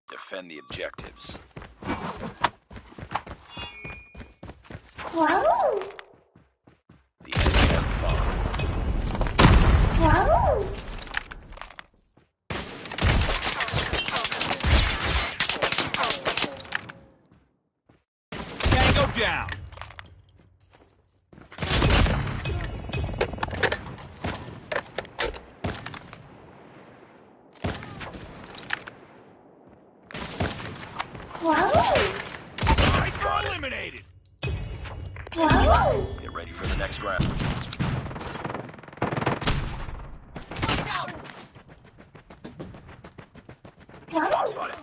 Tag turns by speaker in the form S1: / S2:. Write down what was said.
S1: Defend the objectives.
S2: Wow!
S1: The enemy has the bomb.
S2: Wow!
S3: Tango down.
S2: Wow!
S3: Sniper eliminated.
S2: Wow!
S1: Get ready for the next round.
S2: Wow!
S1: Spotted.